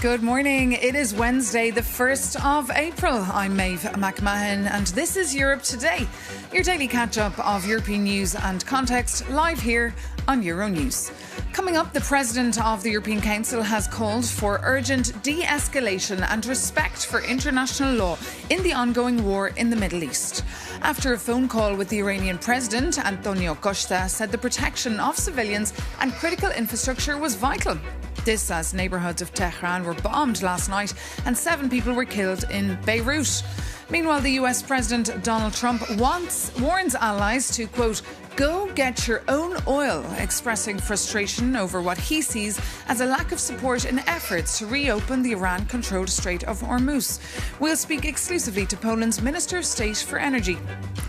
Good morning. It is Wednesday, the 1st of April. I'm Maeve McMahon and this is Europe Today, your daily catch-up of European news and context, live here on Euronews. Coming up, the President of the European Council has called for urgent de-escalation and respect for international law in the ongoing war in the Middle East. After a phone call with the Iranian President, Antonio Costa said the protection of civilians and critical infrastructure was vital. This as neighbourhoods of Tehran were bombed last night and 7 people were killed in Beirut. Meanwhile, the US President Donald Trump warns allies to, quote, go get your own oil, expressing frustration over what he sees as a lack of support in efforts to reopen the Iran-controlled Strait of Hormuz. We'll speak exclusively to Poland's Minister of State for Energy.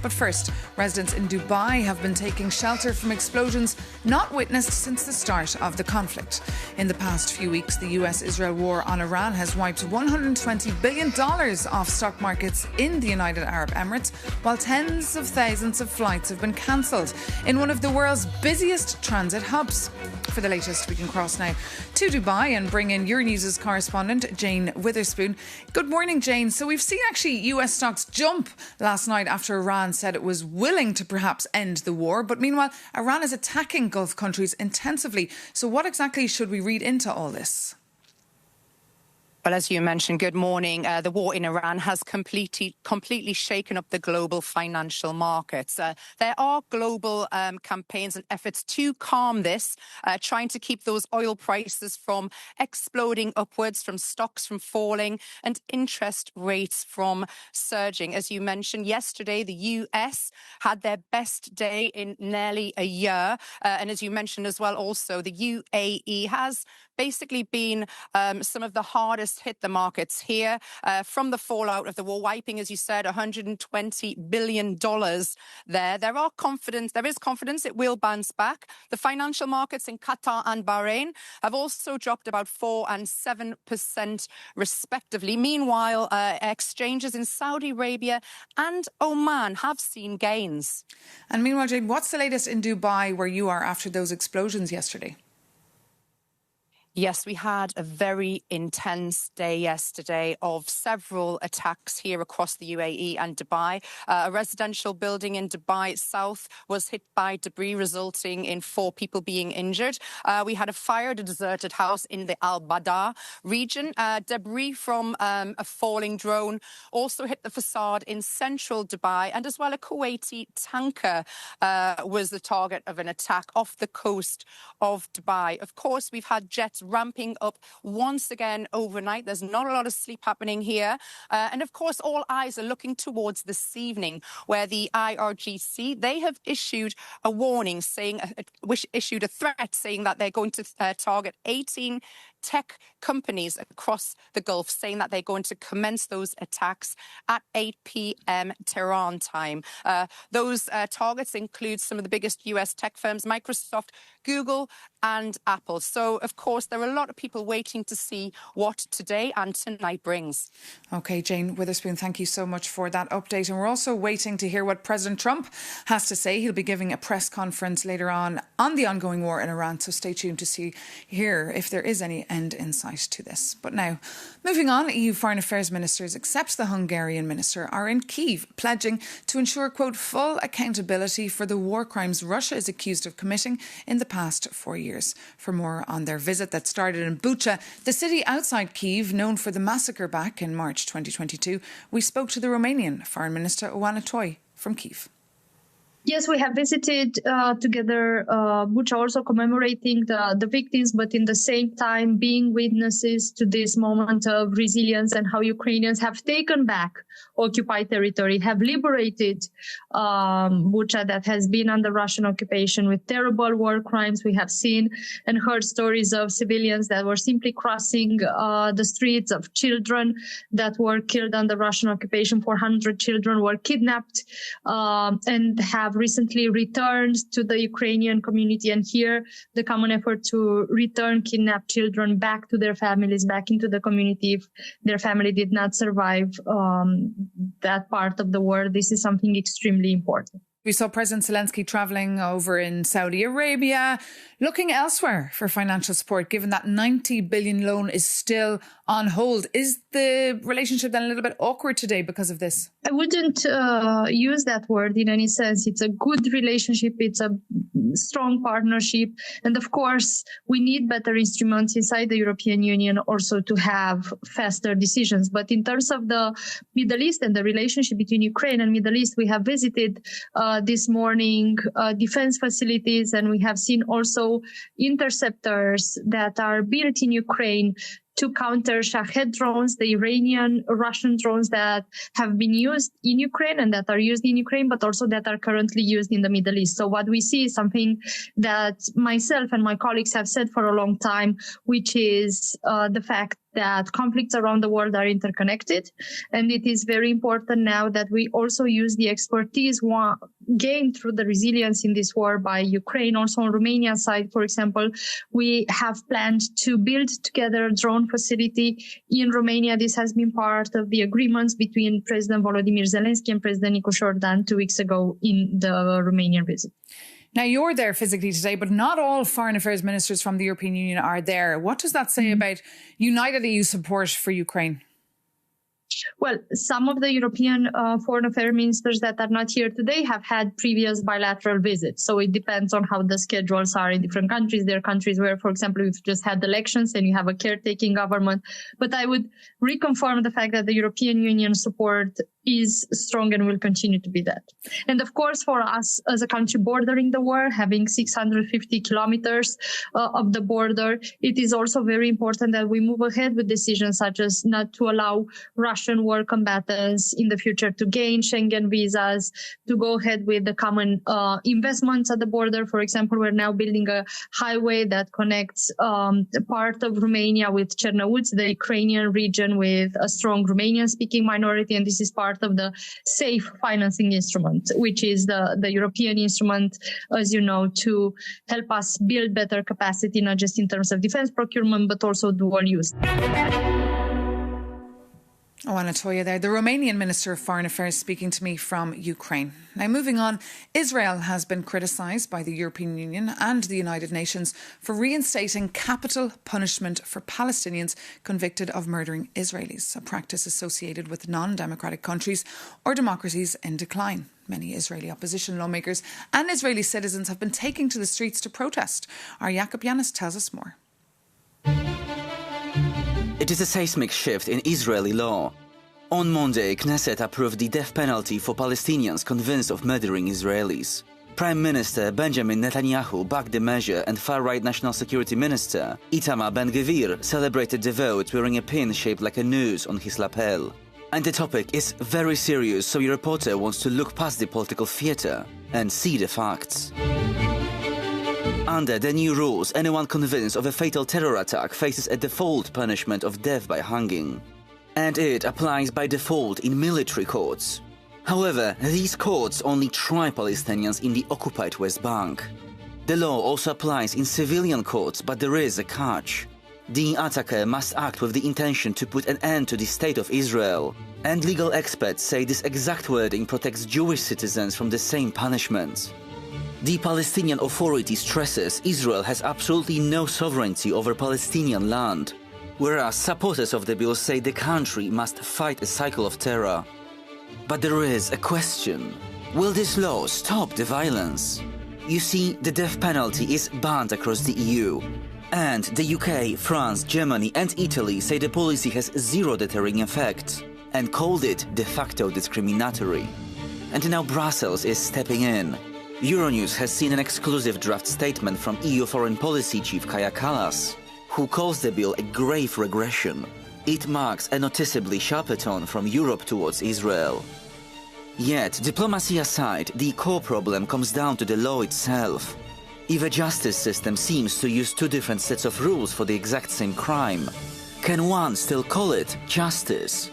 But first, residents in Dubai have been taking shelter from explosions not witnessed since the start of the conflict. In the past few weeks, the US-Israel war on Iran has wiped $120 billion off stock markets in the United Arab Emirates, while tens of thousands of flights have been cancelled in one of the world's busiest transit hubs. For the latest, we can cross now to Dubai and bring in Euronews' correspondent, Jane Witherspoon. Good morning, Jane. So we've seen actually US stocks jump last night after Iran said it was willing to perhaps end the war. But meanwhile, Iran is attacking Gulf countries intensively. So what exactly should we read into all this? Well, as you mentioned, good morning. The war in Iran has completely shaken up the global financial markets. There are global campaigns and efforts to calm this, trying to keep those oil prices from exploding upwards, from stocks from falling, and interest rates from surging. As you mentioned, yesterday, the US had their best day in nearly a year. And as you mentioned as well, also, the UAE has basically been some of the hardest hit the markets here from the fallout of the war, wiping, as you said, $120 billion there. There is confidence it will bounce back. The financial markets in Qatar and Bahrain have also dropped about 4% and 7% respectively. Meanwhile, exchanges in Saudi Arabia and Oman have seen gains. And meanwhile, Jane, what's the latest in Dubai where you are after those explosions yesterday? Yes, we had a very intense day yesterday of several attacks here across the UAE and Dubai. A residential building in Dubai South was hit by debris, resulting in 4 people being injured. We had a fire at a deserted house in the Al Badar region. Debris from a falling drone also hit the facade in central Dubai, and as well a Kuwaiti tanker was the target of an attack off the coast of Dubai. Of course, we've had jets ramping up once again overnight. There's not a lot of sleep happening here. And of course, all eyes are looking towards this evening, where the IRGC, they have issued a warning issued a threat saying that they're going to target 18 tech companies across the Gulf, saying that they're going to commence those attacks at 8 p.m. Tehran time. Those targets include some of the biggest US tech firms, Microsoft, Google and Apple. So, of course, there are a lot of people waiting to see what today and tonight brings. OK, Jane Witherspoon, thank you so much for that update. And we're also waiting to hear what President Trump has to say. He'll be giving a press conference later on the ongoing war in Iran. So stay tuned to hear if there is any end in sight to this. But now, moving on, EU foreign affairs ministers, except the Hungarian minister, are in Kyiv, pledging to ensure, quote, full accountability for the war crimes Russia is accused of committing in the past 4 years. For more on their visit that started in Bucha, the city outside Kyiv, known for the massacre back in March 2022, we spoke to the Romanian Foreign Minister Oana Toy from Kyiv. Yes, we have visited together Bucha, also commemorating the victims, but in the same time being witnesses to this moment of resilience and how Ukrainians have taken back occupied territory, have liberated Bucha that has been under Russian occupation with terrible war crimes. We have seen and heard stories of civilians that were simply crossing the streets, of children that were killed under Russian occupation. 400 children were kidnapped and have have recently returned to the Ukrainian community, and here the common effort to return kidnapped children back to their families, back into the community if their family did not survive that part of the war. This is something extremely important. We saw President Zelensky travelling over in Saudi Arabia, looking elsewhere for financial support, given that 90 billion loan is still on hold. Is the relationship then a little bit awkward today because of this? I wouldn't use that word in any sense. It's a good relationship. It's a strong partnership. And of course, we need better instruments inside the European Union also to have faster decisions. But in terms of the Middle East and the relationship between Ukraine and Middle East, we have visited this morning defense facilities, and we have seen also interceptors that are built in Ukraine to counter Shahed drones, the Iranian-Russian drones that have been used in Ukraine and that are used in Ukraine, but also that are currently used in the Middle East. So what we see is something that myself and my colleagues have said for a long time, which is the fact that conflicts around the world are interconnected. And it is very important now that we also use the expertise gained through the resilience in this war by Ukraine. Also on Romania's side, for example, we have planned to build together a drone facility in Romania. This has been part of the agreements between President Volodymyr Zelensky and President Nicu Șordan 2 weeks ago in the Romanian visit. Now, you're there physically today, but not all foreign affairs ministers from the European Union are there. What does that say about united EU support for Ukraine? Well, some of the European foreign affairs ministers that are not here today have had previous bilateral visits. So it depends on how the schedules are in different countries. There are countries where, for example, we've just had elections and you have a caretaking government. But I would reconfirm the fact that the European Union support is strong and will continue to be that. And of course, for us as a country bordering the war, having 650 kilometers of the border, it is also very important that we move ahead with decisions such as not to allow Russian war combatants in the future to gain Schengen visas, to go ahead with the common investments at the border. For example, we're now building a highway that connects part of Romania with Cernăuți, the Ukrainian region with a strong Romanian-speaking minority, and this is part of the SAFE financing instrument, which is the European instrument, as you know, to help us build better capacity, not just in terms of defense procurement, but also dual use. Anatolia there, the Romanian Minister of Foreign Affairs speaking to me from Ukraine. Now, moving on, Israel has been criticised by the European Union and the United Nations for reinstating capital punishment for Palestinians convicted of murdering Israelis, a practice associated with non-democratic countries or democracies in decline. Many Israeli opposition lawmakers and Israeli citizens have been taking to the streets to protest. Our Jakob Yanis tells us more. It is a seismic shift in Israeli law. On Monday, Knesset approved the death penalty for Palestinians convinced of murdering Israelis. Prime Minister Benjamin Netanyahu backed the measure, and far-right National Security Minister Itamar Ben-Gvir celebrated the vote wearing a pin shaped like a noose on his lapel. And the topic is very serious, so your reporter wants to look past the political theatre and see the facts. Under the new rules, anyone convinced of a fatal terror attack faces a default punishment of death by hanging. And it applies by default in military courts. However, these courts only try Palestinians in the occupied West Bank. The law also applies in civilian courts, but there is a catch. The attacker must act with the intention to put an end to the state of Israel. And legal experts say this exact wording protects Jewish citizens from the same punishment. The Palestinian Authority stresses Israel has absolutely no sovereignty over Palestinian land, whereas supporters of the bill say the country must fight a cycle of terror. But there is a question. Will this law stop the violence? You see, the death penalty is banned across the EU. And the UK, France, Germany and Italy say the policy has zero deterring effect and called it de facto discriminatory. And now Brussels is stepping in. Euronews has seen an exclusive draft statement from EU Foreign Policy Chief Kaja Kallas, who calls the bill a grave regression. It marks a noticeably sharper tone from Europe towards Israel. Yet, diplomacy aside, the core problem comes down to the law itself. If a justice system seems to use two different sets of rules for the exact same crime, can one still call it justice?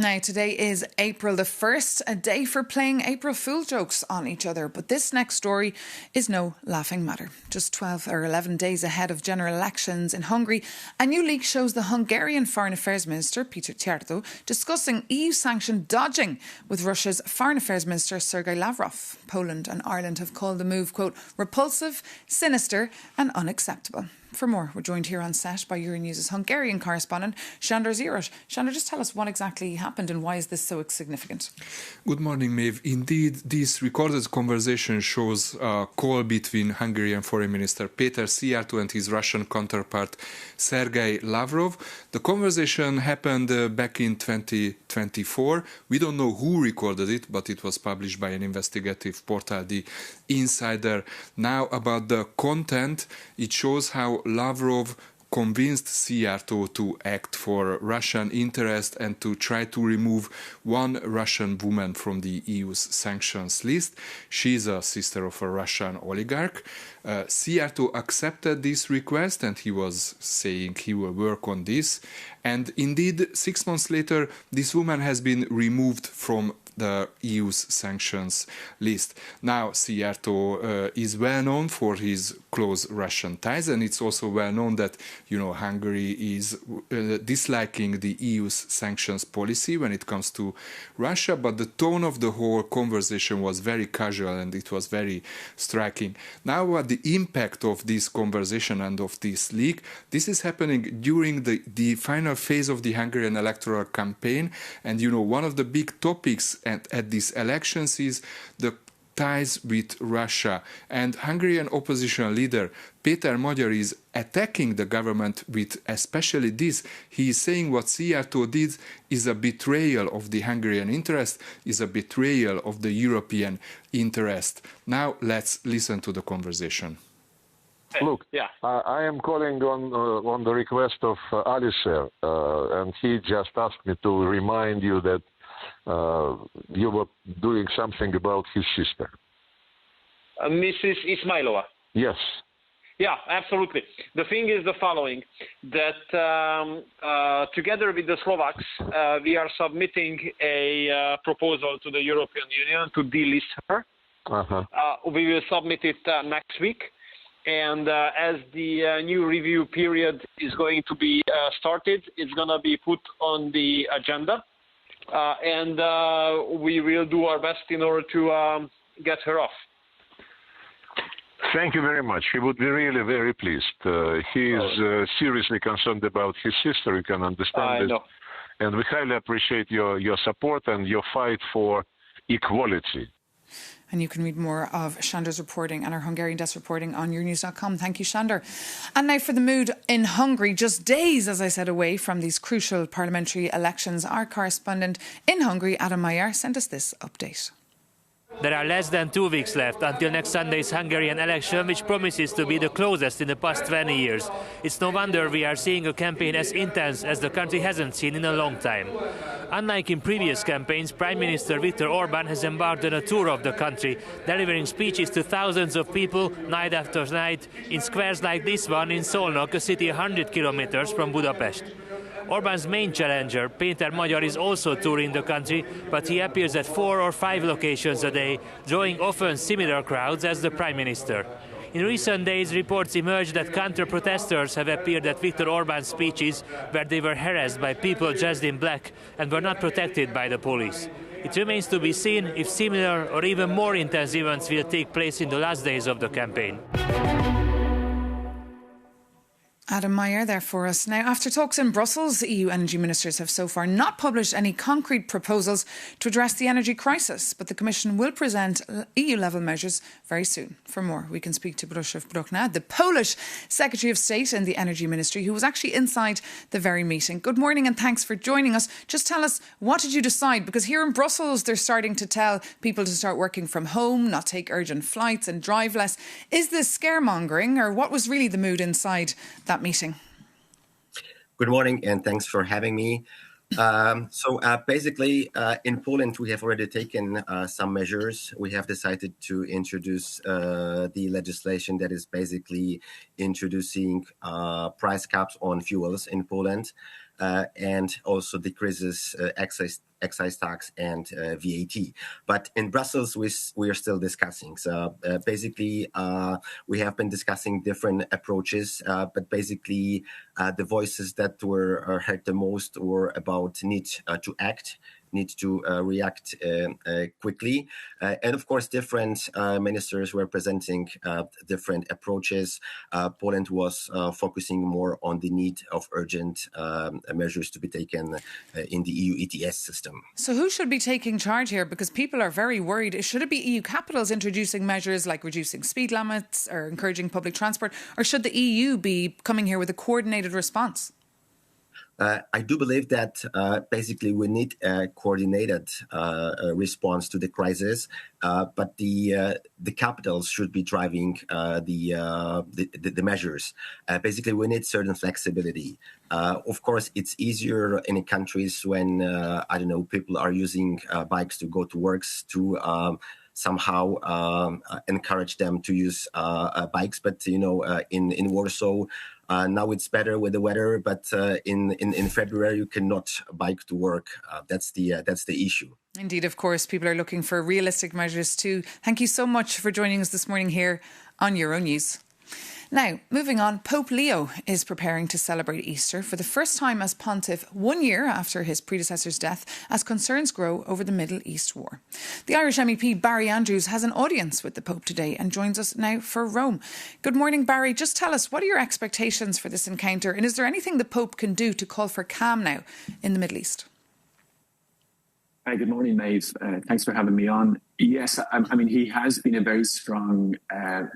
Now, today is April the 1st, a day for playing April Fool jokes on each other. But this next story is no laughing matter. Just 12 or 11 days ahead of general elections in Hungary, a new leak shows the Hungarian Foreign Affairs Minister, Peter Szijjártó, discussing EU sanction dodging with Russia's Foreign Affairs Minister, Sergei Lavrov. Poland and Ireland have called the move, quote, repulsive, sinister and unacceptable. For more, we're joined here on set by Euronews' Hungarian correspondent, Sándor Zsíros. Sándor, just tell us what exactly happened and why is this so significant? Good morning, Maeve. Indeed, this recorded conversation shows a call between Hungarian Foreign Minister Peter Szijjártó and his Russian counterpart Sergei Lavrov. The conversation happened back in 2024. We don't know who recorded it, but it was published by an investigative portal, The Insider. Now, about the content, it shows how Lavrov convinced Szijjártó to act for Russian interest and to try to remove one Russian woman from the EU's sanctions list. She's a sister of a Russian oligarch. Szijjártó accepted this request and he was saying he will work on this. And indeed, 6 months later, this woman has been removed from the EU's sanctions list. Now, Szijjártó is well known for his close Russian ties, and it's also well known that, Hungary is disliking the EU's sanctions policy when it comes to Russia, but the tone of the whole conversation was very casual and it was very striking. Now, what the impact of this conversation and of this leak, this is happening during the final phase of the Hungarian electoral campaign, and one of the big topics at these elections is the ties with Russia. And Hungarian opposition leader Péter Magyar is attacking the government with especially this. He is saying what Szijjártó did is a betrayal of the Hungarian interest, is a betrayal of the European interest. Now let's listen to the conversation. Look, I am calling on the request of Alisher, and he just asked me to remind you that you were doing something about his sister. Mrs. Ismailova? Yes. Yeah, absolutely. The thing is the following, that together with the Slovaks, we are submitting a proposal to the European Union to delist her. We will submit it next week. And as the new review period is going to be started, it's going to be put on the agenda. And we will do our best in order to get her off. Thank you very much. He would be really very pleased. He is seriously concerned about his sister. You can understand this. And we highly appreciate your support and your fight for equality. And you can read more of Sándor's reporting and our Hungarian desk reporting on euronews.com. Thank you, Sándor. And now for the mood in Hungary. Just days, as I said, away from these crucial parliamentary elections, our correspondent in Hungary, Adam Mayer, sent us this update. There are less than 2 weeks left until next Sunday's Hungarian election, which promises to be the closest in the past 20 years. It's no wonder we are seeing a campaign as intense as the country hasn't seen in a long time. Unlike in previous campaigns, Prime Minister Viktor Orbán has embarked on a tour of the country, delivering speeches to thousands of people night after night in squares like this one in Szolnok, a city 100 kilometers from Budapest. Orbán's main challenger, Péter Magyar, is also touring the country, but he appears at 4 or 5 locations a day, drawing often similar crowds as the Prime Minister. In recent days, reports emerged that counter-protesters have appeared at Viktor Orbán's speeches, where they were harassed by people dressed in black and were not protected by the police. It remains to be seen if similar or even more intense events will take place in the last days of the campaign. Adam Mayer there for us. Now, after talks in Brussels, EU energy ministers have so far not published any concrete proposals to address the energy crisis, but the Commission will present EU-level measures very soon. For more, we can speak to Bronisław Bruckner, the Polish Secretary of State in the Energy Ministry, who was actually inside the very meeting. Good morning and thanks for joining us. Just tell us, what did you decide? Because here in Brussels, they're starting to tell people to start working from home, not take urgent flights and drive less. Is this scaremongering, or what was really the mood inside that meeting? Good morning and thanks for having me. Basically, in Poland, we have already taken some measures. We have decided to introduce the legislation that is basically introducing price caps on fuels in Poland. and also decreases excise tax and VAT. But in Brussels, we are still discussing. So basically, we have been discussing different approaches, but basically the voices that were heard the most were about need to act, need to react quickly. And of course, different ministers were presenting different approaches. Poland was focusing more on the need of urgent measures to be taken in the EU ETS system. So who should be taking charge here? Because people are very worried. Should it be EU capitals introducing measures like reducing speed limits or encouraging public transport? Or should the EU be coming here with a coordinated response? I do believe that basically we need a coordinated response to the crisis, but the capitals should be driving the measures. Basically, we need certain flexibility. Of course, it's easier in countries when people are using bikes to go to works to somehow encourage them to use bikes. But in Warsaw. Now it's better with the weather, but in February you cannot bike to work. That's the issue. Indeed, of course, people are looking for realistic measures too. Thank you so much for joining us this morning here on Euronews. Now, moving on, Pope Leo is preparing to celebrate Easter for the first time as pontiff 1 year after his predecessor's death, as concerns grow over the Middle East war. The Irish MEP Barry Andrews has an audience with the Pope today and joins us now for Rome. Good morning, Barry. Just tell us, what are your expectations for this encounter, and is there anything the Pope can do to call for calm now in the Middle East? Hi, good morning, Maeve. Thanks for having me on. Yes, I mean, he has been a very strong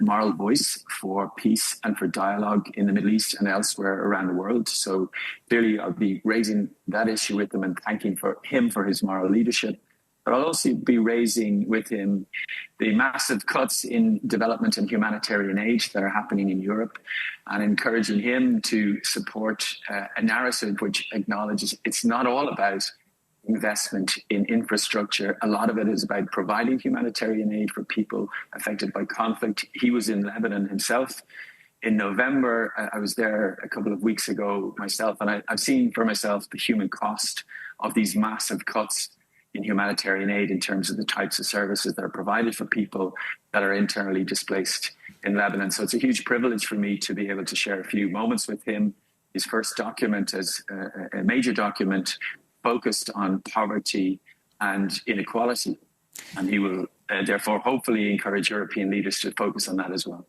moral voice for peace and for dialogue in the Middle East and elsewhere around the world. So clearly I'll be raising that issue with him and thanking him for his moral leadership. But I'll also be raising with him the massive cuts in development and humanitarian aid that are happening in Europe, and encouraging him to support a narrative which acknowledges it's not all about investment in infrastructure. A lot of it is about providing humanitarian aid for people affected by conflict. He was in Lebanon himself in November. I was there a couple of weeks ago myself, and I've seen for myself the human cost of these massive cuts in humanitarian aid in terms of the types of services that are provided for people that are internally displaced in Lebanon. So it's a huge privilege for me to be able to share a few moments with him. His first document as a major document focused on poverty and inequality. And he will therefore hopefully encourage European leaders to focus on that as well.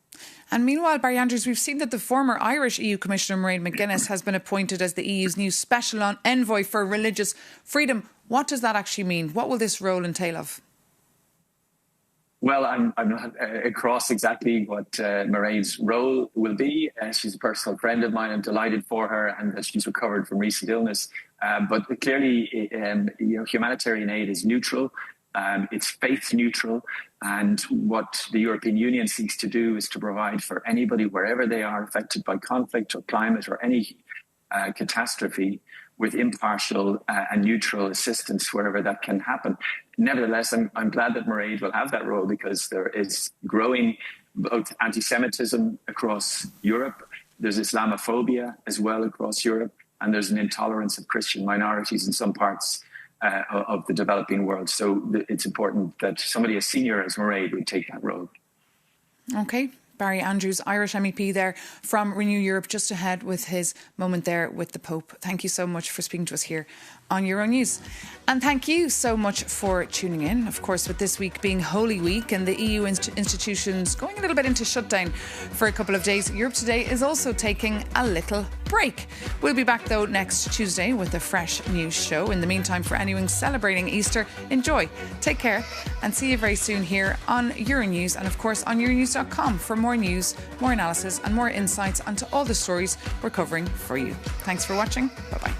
And meanwhile, Barry Andrews, we've seen that the former Irish EU Commissioner Mairead McGuinness has been appointed as the EU's new special envoy for religious freedom. What does that actually mean? What will this role entail of? Well, I'm not across exactly what Mairead's role will be. She's a personal friend of mine. I'm delighted for her and that she's recovered from recent illness. But clearly, humanitarian aid is neutral. It's faith neutral. And what the European Union seeks to do is to provide for anybody, wherever they are affected by conflict or climate or any catastrophe, with impartial and neutral assistance wherever that can happen. Nevertheless, I'm glad that Mairead will have that role, because there is growing both anti-Semitism across Europe. There's Islamophobia as well across Europe, and there's an intolerance of Christian minorities in some parts of the developing world. So it's important that somebody as senior as Mairead would take that role. OK. Barry Andrews, Irish MEP there from Renew Europe, just ahead with his moment there with the Pope. Thank you so much for speaking to us here on Euronews. And thank you so much for tuning in. Of course, with this week being Holy Week and the EU institutions going a little bit into shutdown for a couple of days, Europe Today is also taking a little break. We'll be back, though, next Tuesday with a fresh news show. In the meantime, for anyone celebrating Easter, enjoy, take care, and see you very soon here on Euronews, and of course on euronews.com for more news, more analysis and more insights onto all the stories we're covering for you. Thanks for watching. Bye-bye.